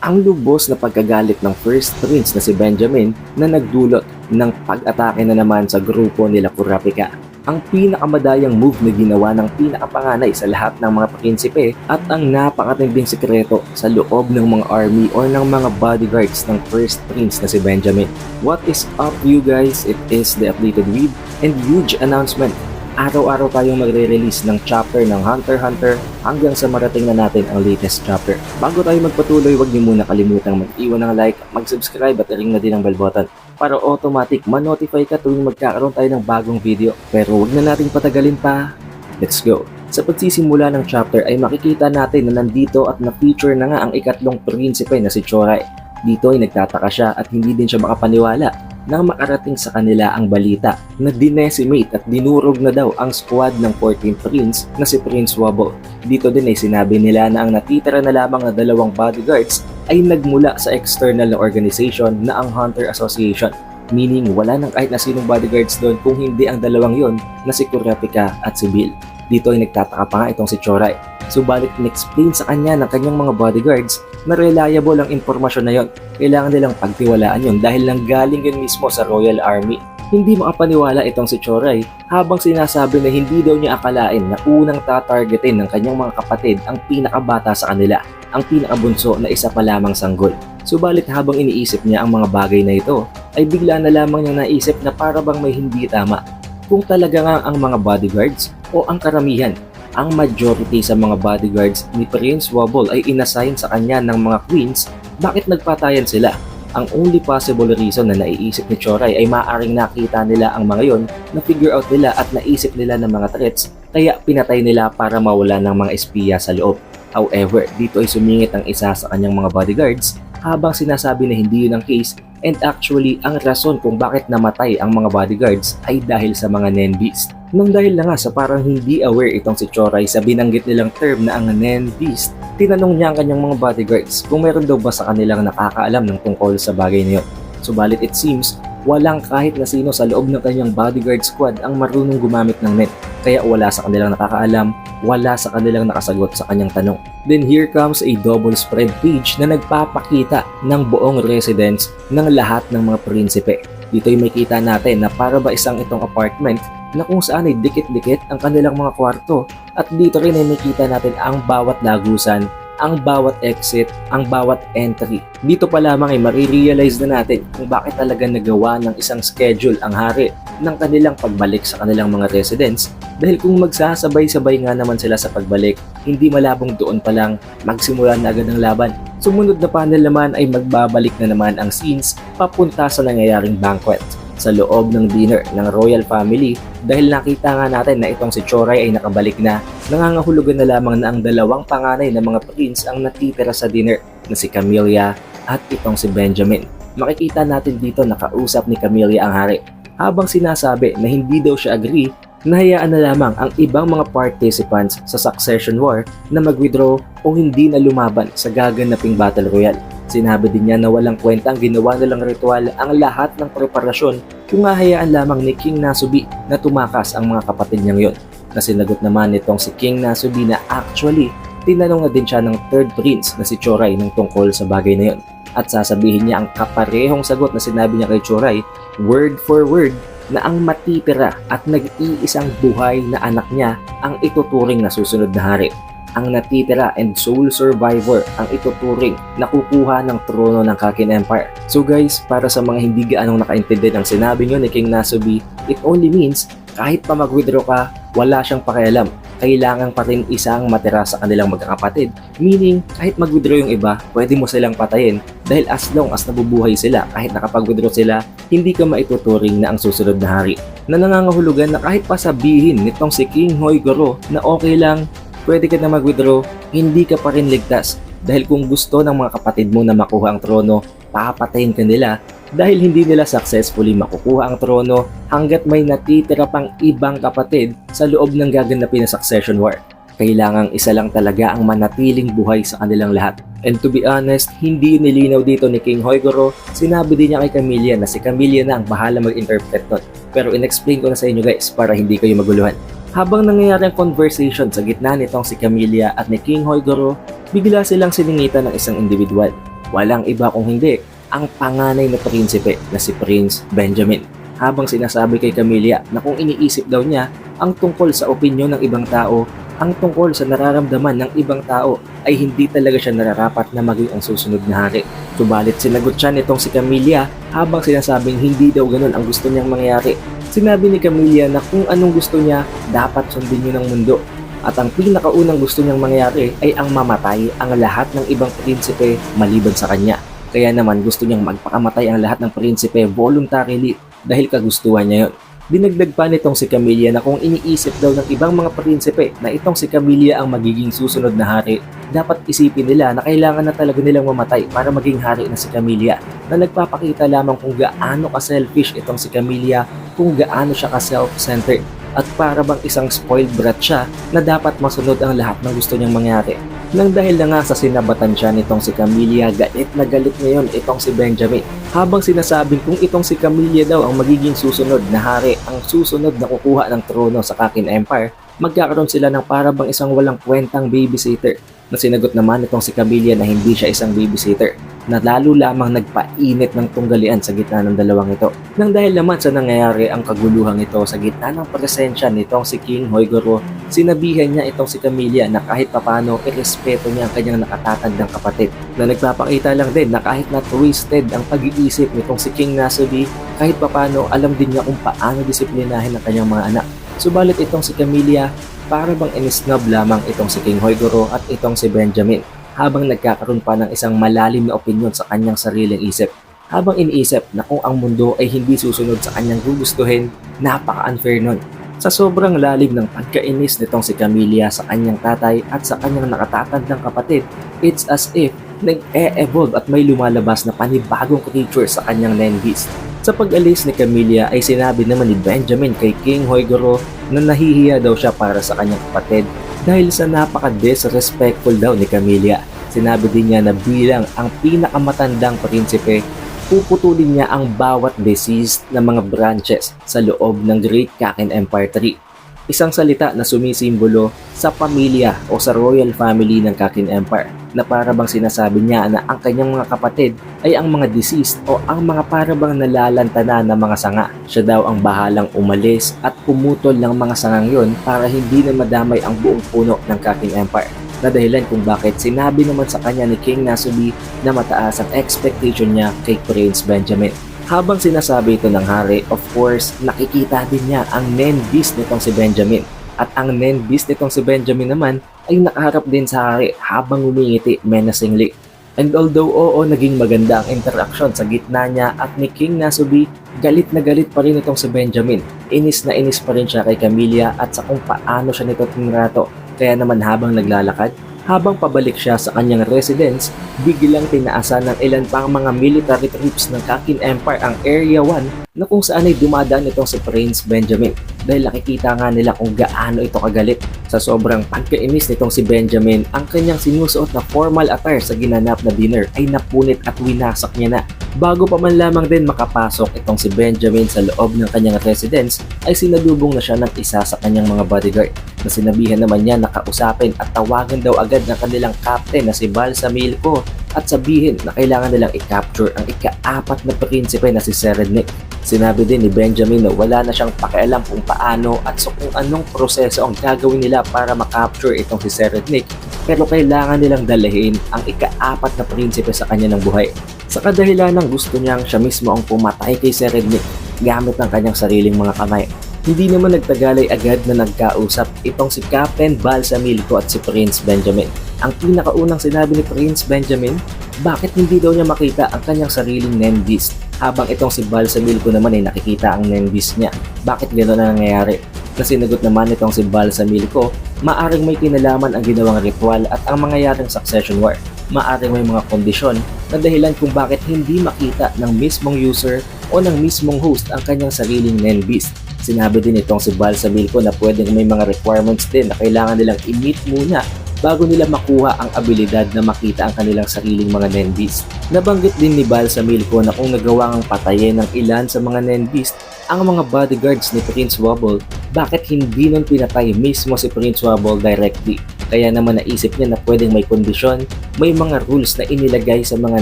ang lubos na pagkagalit ng First Prince na si Benjamin na nagdulot ng pag-atake na naman sa grupo nila Kurapika. Ang pinakamadayang move na ginawa ng pinakapanganay sa lahat ng mga prinsipe at ang napakatinding sekreto sa loob ng mga army or ng mga bodyguards ng First Prince na si Benjamin. What is up you guys? It is the updated read and huge announcement. Araw-araw tayong magre-release ng chapter ng Hunter x Hunter hanggang sa marating na natin ang latest chapter. Bago tayo magpatuloy, huwag niyo muna kalimutang mag-iwan ng like, mag-subscribe at i-ring na din ang bell button para automatic ma-notify ka tuwing magkakaroon tayo ng bagong video. Pero huwag na nating patagalin pa. Let's go! Sa pagsisimula ng chapter ay makikita natin na nandito at na-feature na nga ang ikatlong prinsipe na si Choray. Dito ay nagtataka siya at hindi din siya makapaniwala nang makarating sa kanila ang balita na dinesimate at dinurog na daw ang squad ng 14th Prince na si Prince Wobble. Dito din ay sinabi nila na ang natitira na lamang na dalawang bodyguards ay nagmula sa external na organization na ang Hunter Association. Meaning wala nang kahit na sinong bodyguards doon kung hindi ang dalawang yon na si Kurapika at si Bill. Dito ay nagtataka pa nga itong si Choray. Subalit in-explain sa kanya ng kanyang mga bodyguards na reliable ang impormasyon na yon. Kailangan nilang pagtiwalaan yon dahil nanggaling yun mismo sa Royal Army. Hindi makapaniwala itong si Choray habang sinasabi na hindi daw niya akalain na unang tatargetin ng kanyang mga kapatid ang pinakabata sa kanila, ang pinakabunso na isa pa lamang sanggol. Subalit habang iniisip niya ang mga bagay na ito, ay bigla na lamang niyang naisip na para bang may hindi tama. Kung talaga nga ang mga bodyguards o ang karamihan, ang majority sa mga bodyguards ni Prince Wobble ay inassign sa kanya ng mga queens, bakit nagpatayan sila? Ang only possible reason na naiisip ni Choray ay maaaring nakita nila ang mga yon, na figure out nila at naisip nila ng mga threats, kaya pinatay nila para mawala ng mga espiya sa loob. However, dito ay sumingit ang isa sa kanyang mga bodyguards habang sinasabi na hindi yun ang case, and actually ang rason kung bakit namatay ang mga bodyguards ay dahil sa mga Nen Beast. Nang dahil na nga sa parang hindi aware itong si Choray sa binanggit nilang term na ang Nen Beast, tinanong niya ang kanyang mga bodyguards kung meron daw ba sa kanilang nakakaalam ng tungkol sa bagay na yun. Subalit it seems, walang kahit na sino sa loob ng kanyang bodyguard squad ang marunong gumamit ng net. Kaya wala sa kanilang nakakaalam, wala sa kanilang nakasagot sa kanyang tanong. Then here comes a double spread page na nagpapakita ng buong residence ng lahat ng mga prinsipe. Dito ay makita natin na para ba isang itong apartment na kung saan ay dikit-dikit ang kanilang mga kwarto, at dito rin ay makita natin ang bawat lagusan, ang bawat exit, ang bawat entry. Dito pa lamang ay marirealize na natin kung bakit talaga nagawa ng isang schedule ang hari ng kanilang pagbalik sa kanilang mga residence, dahil kung magsasabay-sabay nga naman sila sa pagbalik, hindi malabong doon pa lang magsimula na agad ang laban. Sumunod na panel naman ay magbabalik na naman ang scenes papunta sa nangyayaring banquet sa loob ng dinner ng royal family, dahil nakita nga natin na itong si Choray ay nakabalik na. Nangangahulugan na lamang na ang dalawang panganay na mga prince ang natitira sa dinner na si Camilla at itong si Benjamin. Makikita natin dito nakausap ni Camilla ang hari habang sinasabi na hindi daw siya agree, nahayaan na lamang ang ibang mga participants sa succession war na mag-withdraw o hindi na lumaban sa gaganaping battle royale. Sinabi din niya na walang kwenta ang ginawa nilang ritual ang lahat ng preparasyon kung hahayaan lamang ni King Nasubi na tumakas ang mga kapatid niyang yon. Na sinagot naman nitong si King Nasubi na actually tinanong na din siya ng third prince na si Choray ng tungkol sa bagay na yon. At sasabihin niya ang kaparehong sagot na sinabi niya kay Choray, word for word, na ang matitira at nag-iisang buhay na anak niya ang ituturing na susunod na hari. Ang natitira and sole survivor ang ituturing na kukuha ng trono ng Kakin Empire. So guys, para sa mga hindi gaanong nakaintindi ng sinabi nyo ni King Nasubi, it only means kahit pa mag-withdraw ka, wala siyang pakialam. Kailangan pa rin isang matira sa kanilang magkakapatid. Meaning, kahit mag-withdraw yung iba, pwede mo silang patayin dahil as long as nabubuhay sila, kahit nakapag-withdraw sila, hindi ka maituturing na ang susunod na hari. Na nangangahulugan na kahit pa sabihin nitong si King Hoigoro na okay lang, pwede ka na mag-withdraw, hindi ka pa rin ligtas. Dahil kung gusto ng mga kapatid mo na makuha ang trono, papatayin ka nila dahil hindi nila successfully makukuha ang trono hanggat may natitira pang ibang kapatid sa loob ng gaganapin na succession war. Kailangang isa lang talaga ang manatiling buhay sa kanilang lahat. And to be honest, hindi nilinaw dito ni King Hoigoro. Sinabi din niya kay Camilla na si Camilla na ang bahala mag-interpret nun. Pero in-explain ko na sa inyo guys para hindi kayo maguluhan. Habang nangyayari ang conversation sa gitna nitong si Camilla at ni King Hoigoro, bigla silang siningitan ng isang individual. Walang iba kung hindi ang panganay na prinsipe na si Prince Benjamin. Habang sinasabi kay Camilla na kung iniisip daw niya ang tungkol sa opinyon ng ibang tao, ang tungkol sa nararamdaman ng ibang tao ay hindi talaga siya nararapat na maging ang susunod na hari. Subalit sinagot siya nitong si Camilla habang sinasabing hindi daw ganun ang gusto niyang mangyari. Sinabi ni Camilla na kung anong gusto niya, dapat sundin niyo ng mundo. At ang pinakaunang gusto niyang mangyari ay ang mamatay ang lahat ng ibang prinsipe maliban sa kanya. Kaya naman gusto niyang magpakamatay ang lahat ng prinsipe voluntarily dahil kagustuhan niya yun. Dinagdag pa nitong si Camilla na kung iniisip daw ng ibang mga prinsipe na itong si Camilla ang magiging susunod na hari, dapat isipin nila na kailangan na talaga nilang mamatay para maging hari na si Camilla, na nagpapakita lamang kung gaano ka-selfish itong si Camilla, kung gaano siya ka-self-centered, at para bang isang spoiled brat siya na dapat masunod ang lahat ng gusto niyang mangyari. Nang dahil na nga sa sinabatan siya nitong si Camilla, galit na galit ngayon itong si Benjamin. Habang sinasabing kung itong si Camilla daw ang magiging susunod na hari, ang susunod na kukuha ng trono sa Kakin Empire, magkakaroon sila ng para bang isang walang kwentang babysitter. Na sinagot naman itong si Camilla na hindi siya isang babysitter, na lalo lamang nagpainit ng tunggalian sa gitna ng dalawang ito. Nang dahil naman sa nangyayari ang kaguluhang ito sa gitna ng presensya nitong si King Hoigoro, sinabihan niya itong si Camilla na kahit papano irespeto niya ang kanyang nakatatandang kapatid, na nagpapakita lang din na kahit na twisted ang pag-iisip nitong si King Nasubi, kahit papano alam din niya kung paano disiplinahin ang kanyang mga anak. Subalit itong si Camilla, para bang inisnob lamang itong si King Hoigoro at itong si Benjamin, habang nagkakaroon pa ng isang malalim na opinyon sa kanyang sariling isip. Habang iniisip na kung ang mundo ay hindi susunod sa kanyang gugustuhin, napaka-unfair nun. Sa sobrang lalim ng pagkainis nitong si Camilla sa kanyang tatay at sa kanyang nakatatandang kapatid, it's as if nag-e-evolve at may lumalabas na panibagong creature sa kanyang Nenbeast. Sa pag-alis ni Camilla ay sinabi naman ni Benjamin kay King Hoigoro na nahihiya daw siya para sa kanyang kapatid dahil sa napaka-disrespectful daw ni Camilla. Sinabi din niya na bilang ang pinakamatandang prinsipe, puputulin niya ang bawat deceased na mga branches sa loob ng Great Kakin Empire 3. Isang salita na sumisimbolo sa pamilya o sa royal family ng Kakin Empire, na para bang sinasabi niya na ang kanyang mga kapatid ay ang mga deceased o ang mga para bang nalalantana na mga sanga. Siya daw ang bahalang umalis at pumutol ng mga sangang yon para hindi na madamay ang buong puno ng Kakin Empire, na dahilan kung bakit sinabi naman sa kanya ni King Nasubi na mataas ang expectation niya kay Prince Benjamin. Habang sinasabi ito ng hari, of course, nakikita din niya ang Nenbeast nitong si Benjamin. At ang Nenbeast nitong si Benjamin naman ay nakaharap din sa hari habang umingiti menacingly. And although naging maganda ang interaction sa gitna niya at ni King Nasubi, galit na galit pa rin itong si Benjamin. Inis na inis pa rin siya kay Camilla at sa kung paano siya nito tinrato. Kaya naman habang naglalakad, habang pabalik siya sa kanyang residence, biglang tinaasan ng ilan pang mga military troops ng Kakin Empire ang Area 1 na kung saan ay dumadaan itong si Prince Benjamin, dahil nakikita nga nila kung gaano ito kagalit. Sa sobrang pagkainis nitong si Benjamin, ang kanyang sinusuot na formal attire sa ginanap na dinner ay napunit at winasak niya na. Bago pa man lamang din makapasok itong si Benjamin sa loob ng kanyang residence, ay sinalubong na siya ng isa sa kanyang mga bodyguard, na sinabihan naman niya na kausapin at tawagan daw agad ng kanilang captain na si Balsamilco at sabihin na kailangan nilang i-capture ang ika-4 na prinsipe na si Serednik. Sinabi din ni Benjamin na wala na siyang pakialam kung paano at kung anong proseso ang gagawin nila para makapture itong si Serednik, pero kailangan nilang dalahin ang ika-4 na prinsipe sa kanya ng buhay. Sa kadahilan ng gusto niyang siya mismo ang pumatay kay Serednik gamit ng kanyang sariling mga kamay. Hindi naman nagtagalay agad na nagkausap itong si Captain Balsamilco at si Prince Benjamin. Ang pinakaunang sinabi ni Prince Benjamin, bakit hindi daw niya makita ang kanyang sariling Nenbeast, habang itong si Balsamilco naman ay nakikita ang Nenbeast niya. Bakit gano'n na nangyayari? Na sinagot naman itong si Balsamilco, maaring may kinalaman ang ginawang ritual at ang mangyayaring succession war. Maaring may mga kondisyon na dahilan kung bakit hindi makita ng mismong user o ng mismong host ang kanyang sariling Nenbeast. Sinabi din itong si Balsamilco na pwedeng may mga requirements din na kailangan nilang i-meet muna bago nila makuha ang abilidad na makita ang kanilang sariling mga Nenbeast. Nabanggit din ni Balsamilco na kung nagawa ang patayin ng ilan sa mga Nenbeast ang mga bodyguards ni Prince Wobble, bakit hindi nun pinatay mismo si Prince Wobble directly? Kaya naman naisip niya na pwedeng may kondisyon, may mga rules na inilagay sa mga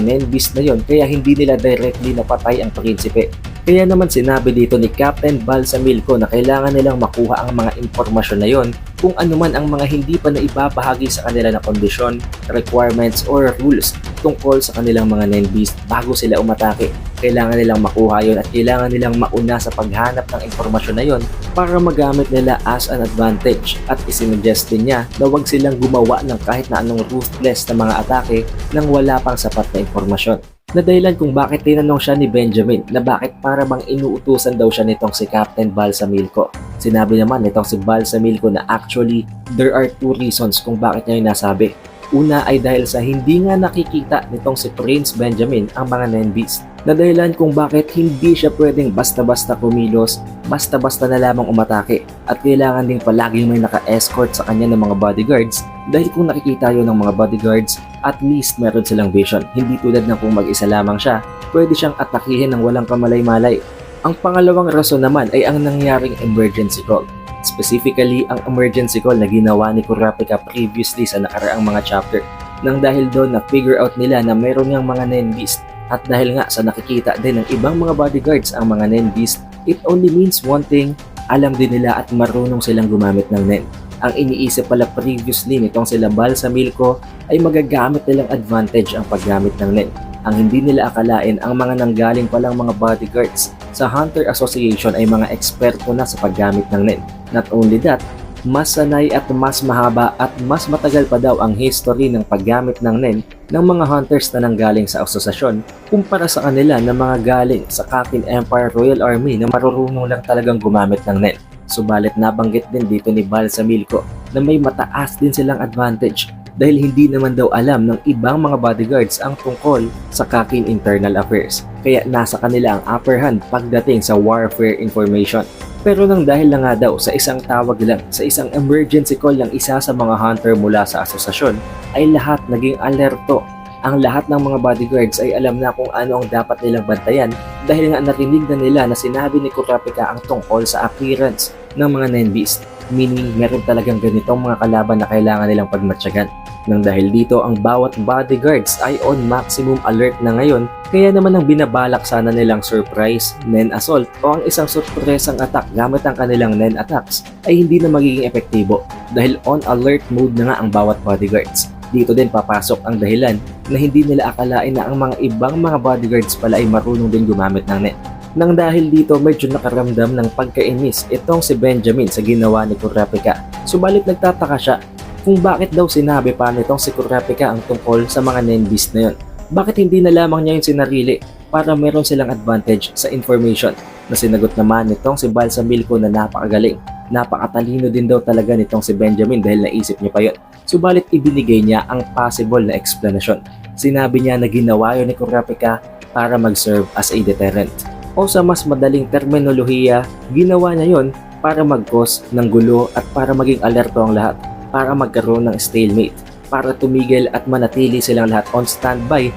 Nenbis na yon kaya hindi nila directly napatay ang prinsipe. Kaya naman sinabi dito ni Captain Balsamilco na kailangan nilang makuha ang mga impormasyon na yon kung ano man ang mga hindi pa na ibabahagi sa kanila na kondisyon, requirements, or rules tungkol sa kanilang mga Nenbis bago sila umatake. Kailangan nilang makuha yon at kailangan nilang mauna sa paghanap ng impormasyon na yon para magamit nila as an advantage. At isinuggest din niya na huwag silang gumawa ng kahit na anong ruthless na mga atake nang wala pang sapat na impormasyon. Na dahilan kung bakit tinanong siya ni Benjamin na bakit para bang inuutusan daw siya nitong si Captain Balsamilco. Sinabi naman nitong si Balsamilco na actually there are two reasons kung bakit niya yung nasabi. Una ay dahil sa hindi nga nakikita nitong si Prince Benjamin ang mga Nenbis. Na dahilan kung bakit hindi siya pwedeng basta-basta kumilos, basta-basta na lamang umatake at kailangan ding palaging may naka-escort sa kanya ng mga bodyguards dahil kung nakikita yun ng mga bodyguards, at least meron silang vision. Hindi tulad ng kung mag-isa lamang siya, pwede siyang atakihin ng walang kamalay-malay. Ang pangalawang rason naman ay ang nangyaring emergency call. Specifically, ang emergency call na ginawa ni Kurapika previously sa nakaraang mga chapter. Nang dahil doon na figure out nila na meron niyang mga Nenbis at dahil nga sa nakikita din ng ibang mga bodyguards ang mga Nenbis, it only means one thing, alam din nila at marunong silang gumamit ng Nen. Ang iniisip pala previously nitong sila Balsamilco ay magagamit nilang advantage ang paggamit ng Nen. Ang hindi nila akalain ang mga nanggaling palang mga bodyguards sa Hunter Association ay mga eksperto na sa paggamit ng Nen. Not only that, mas sanay at mas mahaba at mas matagal pa daw ang history ng paggamit ng Nen ng mga hunters na nanggaling sa asosasyon kumpara sa kanila na mga galing sa Kakin Empire Royal Army na marurunong lang talagang gumamit ng Nen. Subalit nabanggit din dito ni Balsamilco na may mataas din silang advantage dahil hindi naman daw alam ng ibang mga bodyguards ang tungkol sa Kakin internal affairs. Kaya nasa kanila ang upper hand pagdating sa warfare information. Pero nang dahil na nga daw sa isang tawag lang, sa isang emergency call ng isa sa mga hunter mula sa asosasyon, ay lahat naging alerto. Ang lahat ng mga bodyguards ay alam na kung ano ang dapat nilang bantayan dahil nga narinig na nila na sinabi ni Kurapika ang tungkol sa appearance ng mga Nenbis. Meaning meron talagang ganitong mga kalaban na kailangan nilang pagmatyagan. Nang dahil dito ang bawat bodyguards ay on maximum alert na ngayon, kaya naman ang binabalak sana nilang surprise Nen assault o ang isang surpresang attack gamit ang kanilang Nen attacks ay hindi na magiging epektibo dahil on alert mode na nga ang bawat bodyguards. Dito din papasok ang dahilan na hindi nila akalain na ang mga ibang mga bodyguards pala ay marunong din gumamit ng Nen. Nang dahil dito medyo nakaramdam ng pagkainis itong si Benjamin sa ginawa ni Kurapika. Subalit nagtataka siya kung bakit daw sinabi pa nitong si Kurapika ang tungkol sa mga Nenbis na yun. Bakit hindi na lamang niya yung sinarili para meron silang advantage sa information? Na sinagot naman nitong si Balsamilco na napakagaling. Napakatalino din daw talaga nitong si Benjamin dahil naisip niya pa yun. Subalit ibinigay niya ang possible na explanation. Sinabi niya na ginawa yun ni Kurapika para mag-serve as a deterrent. O sa mas madaling terminolohiya, ginawa niya yon para mag-cause ng gulo at para maging alerto ang lahat, para magkaroon ng stalemate, para tumigil at manatili silang lahat on standby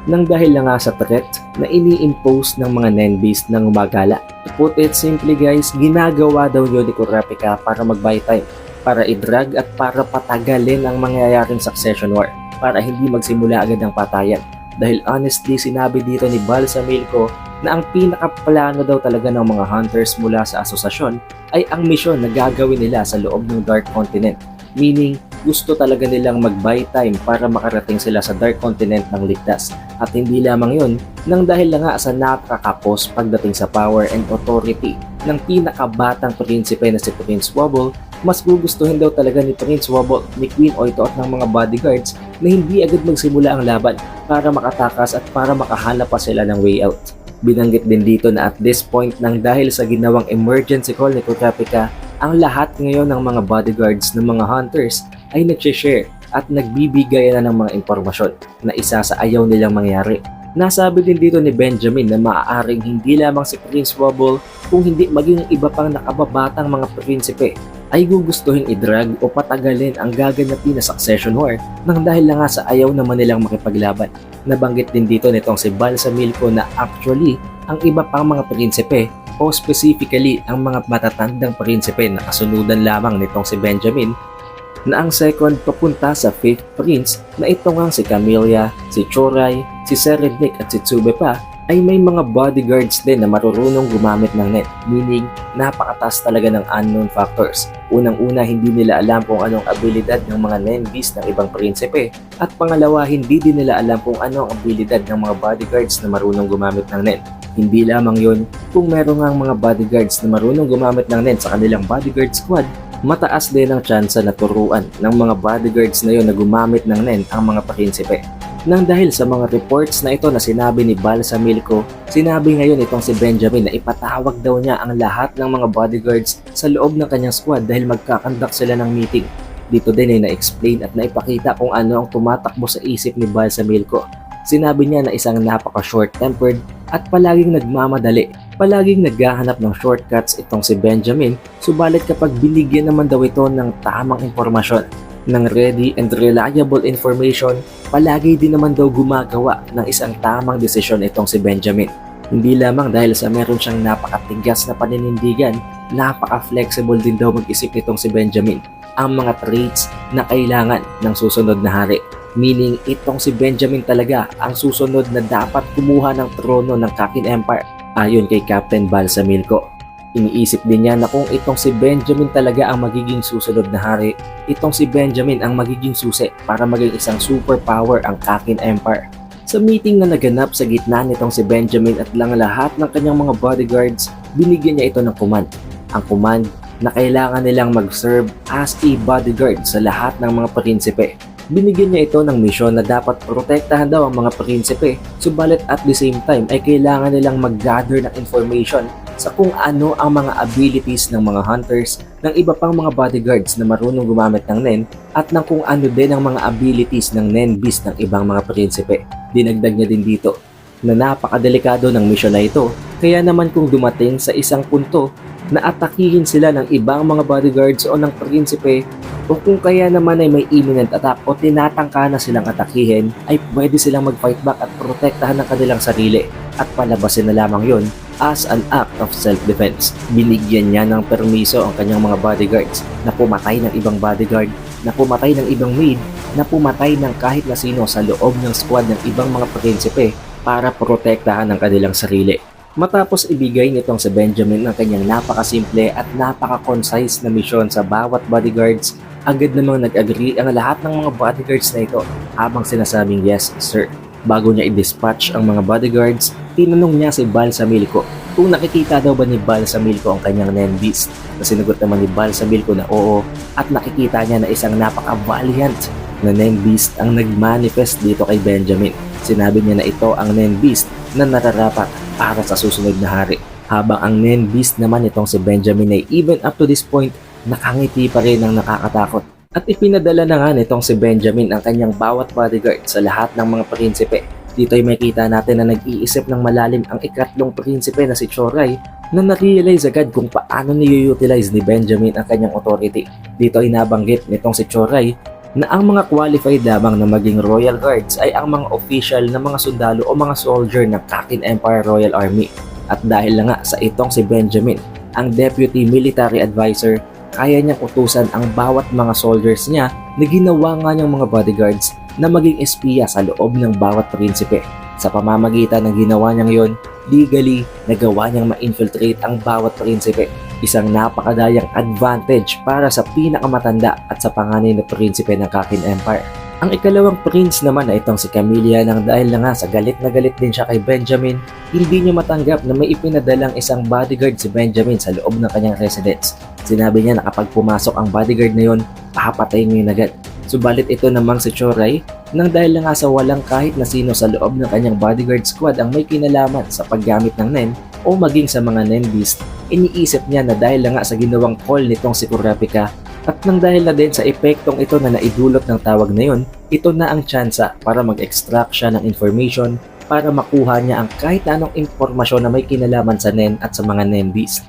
nang dahil lang nga sa threat na ini-impose ng mga Nenbis ng umagala. To put it simply guys, ginagawa daw yun ni Kurapika para mag-buy time, para i-drag at para patagalin ang mangyayaring succession war, para hindi magsimula agad ang patayan. Dahil honestly sinabi dito ni Balsamilco na ang pinakaplano daw talaga ng mga hunters mula sa asosasyon ay ang misyon na gagawin nila sa loob ng Dark Continent. Meaning, gusto talaga nilang mag-buy time para makarating sila sa Dark Continent ng ligtas. At hindi lamang yun, nang dahil lang nga sa napakakapos pagdating sa power and authority ng pinakabatang prinsipe na si Prince Wobble, mas gugustuhin daw talaga ni Prince Wobble, ni Queen Oito at ng mga bodyguards na hindi agad magsimula ang laban para makatakas at para makahanap pa sila ng way out. Binanggit din dito na at this point nang dahil sa ginawang emergency call ni Kurapika, ang lahat ngayon ng mga bodyguards ng mga hunters ay nag-share at nagbibigay na ng mga impormasyon na isa sa ayaw nilang mangyari. Nasabi din dito ni Benjamin na maaaring hindi lamang si Prince Wobble kung hindi maging iba pang nakababatang mga prinsipe ay gugustuhin i-drag o patagalin ang gaganapin na succession war nang dahil lang nga sa ayaw naman nilang makipaglaban. Nabanggit din dito nitong si Balsamilco na actually ang iba pang mga prinsipe o specifically ang mga matatandang prinsipe na kasunod lamang nitong si Benjamin na ang second papunta sa fifth prince na ito ngang si Camellia, si Choray, si Serednik at si Tsube pa ay may mga bodyguards din na marurunong gumamit ng net, meaning napakataas talaga ng unknown factors. Unang-una, hindi nila alam kung anong abilidad ng mga Nen Beast ng ibang prinsipe, at pangalawa, hindi din nila alam kung ano ang abilidad ng mga bodyguards na marunong gumamit ng Nen. Hindi lamang yon, kung meron ngang mga bodyguards na marunong gumamit ng Nen sa kanilang bodyguard squad, mataas din ang tsansa na turuan ng mga bodyguards na yon na gumamit ng Nen ang mga prinsipe. Nang dahil sa mga reports na ito na sinabi ni Balsamilco, sinabi ngayon itong si Benjamin na ipatawag daw niya ang lahat ng mga bodyguards sa loob ng kanyang squad dahil magkakandak sila ng meeting. Dito din ay na-explain at naipakita kung ano ang tumatakbo sa isip ni Balsamilco. Sinabi niya na isang napaka-short-tempered at palaging nagmamadali, palaging naghahanap ng shortcuts itong si Benjamin, subalit kapag binigyan naman daw ito ng tamang impormasyon, ng ready and reliable information, palagi din naman daw gumagawa ng isang tamang desisyon itong si Benjamin. Hindi lamang dahil sa meron siyang napakatigas na paninindigan, napaka-flexible din daw mag-isip itong si Benjamin ang mga traits na kailangan ng susunod na hari. Meaning itong si Benjamin talaga ang susunod na dapat kumuha ng trono ng Kakin Empire ayon kay Captain Balsamilco. Iniisip din niya na kung itong si Benjamin talaga ang magiging susunod na hari, itong si Benjamin ang magiging susi para maging isang superpower ang Kakin Empire. Sa meeting na naganap sa gitna nitong si Benjamin at lang lahat ng kanyang mga bodyguards, binigyan niya ito ng command. Ang command na kailangan nilang mag-serve as a bodyguard sa lahat ng mga prinsipe. Binigyan niya ito ng misyon na dapat protektahan daw ang mga prinsipe, subalit at the same time ay kailangan nilang mag-gather ng information sa kung ano ang mga abilities ng mga hunters ng iba pang mga bodyguards na marunong gumamit ng Nen at ng kung ano din ang mga abilities ng Nen Beast ng ibang mga prinsipe. Dinagdag niya din dito na napakadelikado ng misyon na ito, kaya naman kung dumating sa isang punto na atakihin sila ng ibang mga bodyguards o ng prinsipe, o kung kaya naman ay may imminent attack o tinatangka na silang atakihin, ay pwede silang mag-fight back at protektahan ng kanilang sarili at palabasin na lamang yon as an act of self-defense. Binigyan niya ng permiso ang kanyang mga bodyguards na pumatay ng ibang bodyguard, na pumatay ng ibang maid, na pumatay ng kahit na sino sa loob ng squad ng ibang mga prinsipe para protektahan ang kanilang sarili. Matapos ibigay nitong si Benjamin ang kanyang napakasimple at napaka-concise na misyon sa bawat bodyguards, agad namang nag-agree ang lahat ng mga bodyguards na ito habang sinasabing yes sir. Bago niya i-dispatch ang mga bodyguards, tinanong niya si Balsamilco kung nakikita daw ba ni Balsamilco ang kanyang Nen Beast. Sinagot naman ni Balsamilco na oo, at nakikita niya na isang napaka-valiant na Nen Beast ang nag-manifest dito kay Benjamin. Sinabi niya na ito ang Nen Beast na nararapat para sa susunod na hari. Habang ang Nen Beast naman itong si Benjamin ay even up to this point, nakangiti pa rin ng nakakatakot. At ipinadala na nga nitong si Benjamin ang kanyang bawat bodyguard sa lahat ng mga prinsipe. Dito ay makita natin na nag-iisip ng malalim ang ikatlong prinsipe na si Choray na na-realize agad kung paano ni-utilize ni Benjamin ang kanyang authority. Dito ay nabanggit nitong si Choray na ang mga qualified lamang na maging Royal Guards ay ang mga official na mga sundalo o mga soldier ng Kakin Empire Royal Army. At dahil na nga sa itong si Benjamin, ang Deputy Military Advisor, kaya niyang utusan ang bawat mga soldiers niya na ginawa nga niyang mga bodyguards na maging espiya sa loob ng bawat prinsipe. Sa pamamagitan ng ginawa niyang yon, legally nagawa niyang ma-infiltrate ang bawat prinsipe. Isang napakadayang advantage para sa pinakamatanda at sa panganay na prinsipe ng Kakin Empire. Ang ikalawang prince naman na itong si Camellia, nang dahil na nga sa galit na galit din siya kay Benjamin, hindi niya matanggap na may ipinadalang isang bodyguard si Benjamin sa loob ng kanyang residence. Sinabi niya na kapag pumasok ang bodyguard na yon, papatayin mo yun agad. Subalit ito namang si Choray, nang dahil na nga sa walang kahit na sino sa loob ng kanyang bodyguard squad ang may kinalaman sa paggamit ng Nen o maging sa mga Nen Beast, iniisip niya na dahil na nga sa ginawang call nitong si Kurapika at nang dahil na din sa epektong ito na naidulot ng tawag na yon, ito na ang tsansa para mag-extract siya ng information para makuha niya ang kahit na anong impormasyon na may kinalaman sa Nen at sa mga Nen Beast.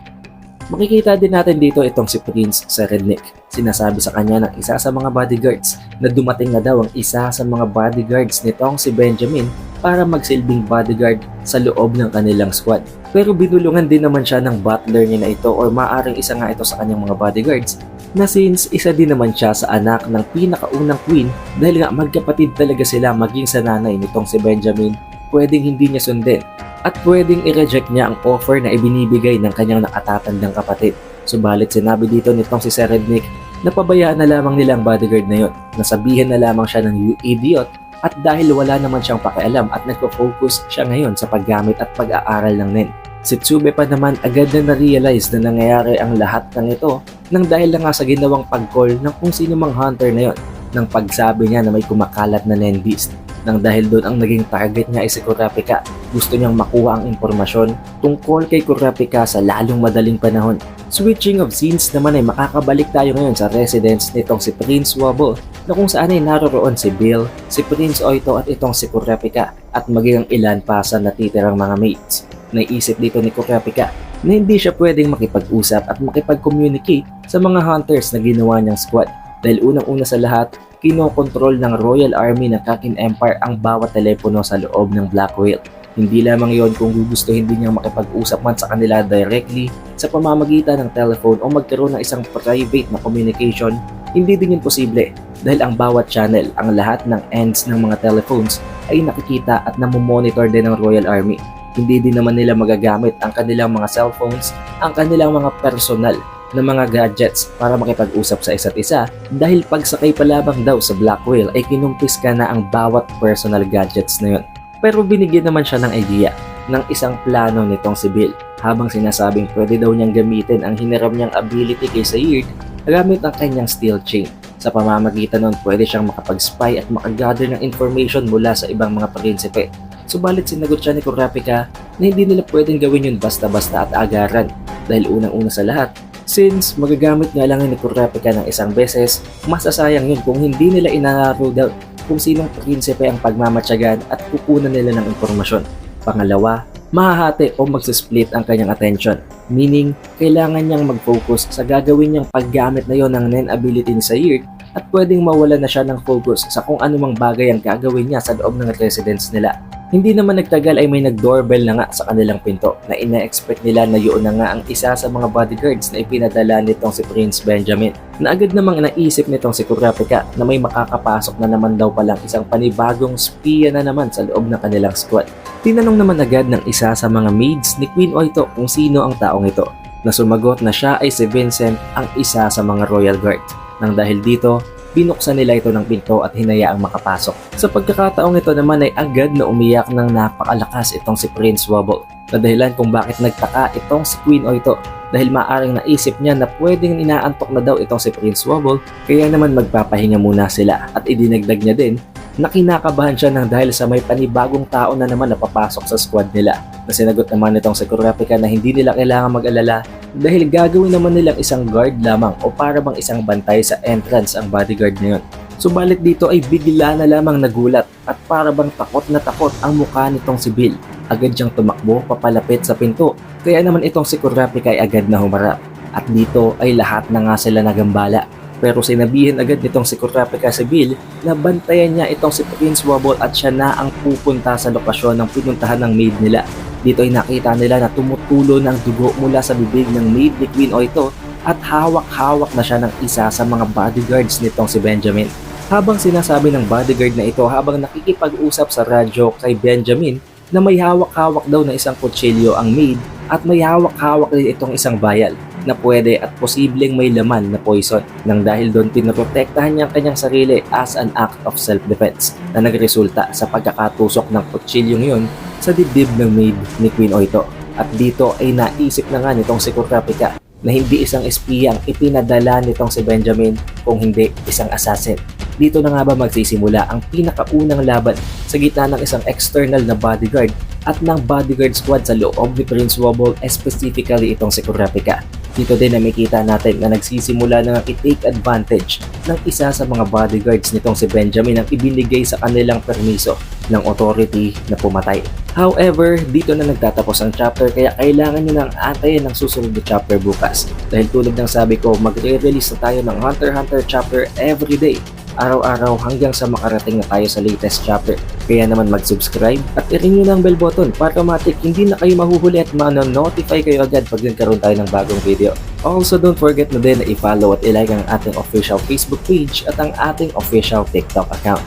Makikita din natin dito itong si Prince Serednik. Sinasabi sa kanya ng isa sa mga bodyguards na dumating na daw ang isa sa mga bodyguards nitong si Benjamin para magsilbing bodyguard sa loob ng kanilang squad. Pero binulungan din naman siya ng butler niya na ito or maaring isa nga ito sa kanyang mga bodyguards na since isa din naman siya sa anak ng pinakaunang queen dahil nga magkapatid talaga sila maging sa nanay nitong si Benjamin, pwedeng hindi niya sundin at pwedeng i-reject niya ang offer na ibinibigay ng kanyang nakatatandang kapatid. Subalit sinabi dito nitong si Serednik na pabayaan na lamang nila ang bodyguard na yon, nasabihin na lamang siya ng you idiot at dahil wala naman siyang pakialam at nagpo-focus siya ngayon sa paggamit at pag-aaral ng NEN. Si Tsube pa naman agad na na-realize na nangyayari ang lahat ng ito nang dahil na nga sa ginawang pag-call ng kung sino mang hunter na yon nang pagsabi niya na may kumakalat na NEN beast. Nang dahil doon ang naging target niya ay si Kurapika. Gusto niyang makuha ang impormasyon tungkol kay Kurapika sa lalong madaling panahon. Switching of scenes naman ay makakabalik tayo ngayon sa residence nitong si Prince Wobble na kung saan ay naroroon si Bill, si Prince Oito at itong si Kurapika at maging ang ilan pa sa natitirang mga mates. Naisip dito ni Kurapika na hindi siya pwedeng makipag-usap at makipag-communicate sa mga hunters na ginawa niyang squad dahil unang-una sa lahat, kinokontrol ng Royal Army ng Kakin Empire ang bawat telepono sa loob ng Black Whale. Hindi lamang yon kung gugustuhin din niyang makipag-usap man sa kanila directly sa pamamagitan ng telephone o magkaroon ng isang private na communication, hindi din yun posible dahil ang bawat channel, ang lahat ng ends ng mga telephones ay nakikita at namomonitor din ng Royal Army. Hindi din naman nila magagamit ang kanilang mga cellphones, ang kanilang mga personal na mga gadgets para makipag-usap sa isa't isa dahil pagsakay pa lamang daw sa Black Whale ay kinumpis ka na ang bawat personal gadgets na yun. Pero binigyan naman siya ng idea ng isang plano nitong si Bill habang sinasabing pwede daw niyang gamitin ang hiniram niyang ability kay Sayid gamit ang kanyang steel chain. Sa pamamagitan nun pwede siyang makapag-spy at makagather ng information mula sa ibang mga prinsipe. Subalit sinagot siya ni Kurapika na hindi nila pwedeng gawin yun basta-basta at agaran dahil unang-una sa lahat, since magagamit nga lang ni Kurapika ng isang beses, masasayang yun kung hindi nila inararo down kung sinong prinsipe ang pagmamatyagan at kukunan nila ng impormasyon. Pangalawa, mahahati o magsisplit ang kanyang attention, meaning kailangan niyang mag-focus sa gagawin niyang paggamit na yon ng NEN ability ni Sayid at pwedeng mawala na siya ng focus sa kung anumang bagay ang gagawin niya sa loob ng residence nila. Hindi naman nagtagal ay may nag-doorbell na nga sa kanilang pinto na ina-expect nila na yun na nga ang isa sa mga bodyguards na ipinadala nitong si Prince Benjamin. Na agad namang naisip nitong si Kurapika na may makakapasok na naman daw palang isang panibagong spiya na naman sa loob ng kanilang squad. Tinanong naman agad ng isa sa mga maids ni Queen Oito kung sino ang taong ito, na sumagot na siya ay si Vincent, ang isa sa mga Royal Guard. Nang dahil dito, binuksan nila ito ng pinto at hinayaang makapasok. Sa pagkakataong ito naman ay agad na umiyak ng napakalakas itong si Prince Wobble. Na dahilan kung bakit nagtaka itong si Queen Oito dahil maaring naisip niya na pwedeng inaantok na daw itong si Prince Wobble kaya naman magpapahinga muna sila at idinagdag niya din na kinakabahan siya ng dahil sa may panibagong tao na naman na papasok sa squad nila. Na sinagot naman itong si Kurapika na hindi nila kailangan mag-alala dahil gagawin naman nilang isang guard lamang o para bang isang bantay sa entrance ang bodyguard na yun. Subalit dito ay bigla na lamang nagulat at para bang takot na takot ang mukha nitong si Bill. Agad siyang tumakbo papalapit sa pinto kaya naman itong si Kurapika ay agad na humarap. At dito ay lahat na nga sila nagambala. Pero sinabihin agad nitong si Kurapika si Bill na bantayan niya itong si Prince Wobble at siya na ang pupunta sa lokasyon ng pinuntahan ng maid nila. Dito ay nakita nila na tumutulo ng dugo mula sa bibig ng maid ni Queen Oito at hawak-hawak na siya ng isa sa mga bodyguards nitong si Benjamin. Habang sinasabi ng bodyguard na ito habang nakikipag-usap sa radyo kay Benjamin na may hawak-hawak daw na isang kutsilyo ang maid at may hawak-hawak din itong isang vial na pwede at posibleng may laman na poison nang dahil doon pinoprotektahan niya ang kanyang sarili as an act of self-defense na nagresulta sa pagkakatusok ng kutsilyong yun sa dibdib ng maid ni Queen Oito. At dito ay naisip na nga nitong si Kurapika na hindi isang espiya ang ipinadala nitong si Benjamin kung hindi isang assassin. Dito na nga ba magsisimula ang pinakaunang laban sa gitna ng isang external na bodyguard at ng bodyguard squad sa loob ni Prince Wobble, specifically itong si Kurapika. Dito din na makita natin na nagsisimula na nga i-take advantage ng isa sa mga bodyguards nitong si Benjamin ang ibinigay sa kanilang permiso ng authority na pumatay. However, dito na nagtatapos ang chapter kaya kailangan nyo nang antayin ang susunod na chapter bukas. Dahil tulad ng sabi ko, magre-release na tayo ng Hunter x Hunter chapter everyday, araw-araw hanggang sa makarating na tayo sa latest chapter. Kaya naman mag-subscribe at i-ring nyo ng bell button para automatic hindi na kayo mahuhuli at ma-notify kayo agad pag nagkaroon tayo ng bagong video. Also, don't forget na din na i-follow at i-like ang ating official Facebook page at ang ating official TikTok account.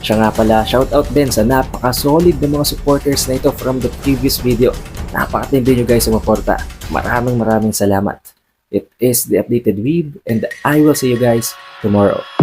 Siya nga pala, shoutout din sa napaka-solid na mga supporters na ito from the previous video. Napakatindi nyo guys sumuporta. Maraming salamat. It is The Updated Weeb and I will see you guys tomorrow.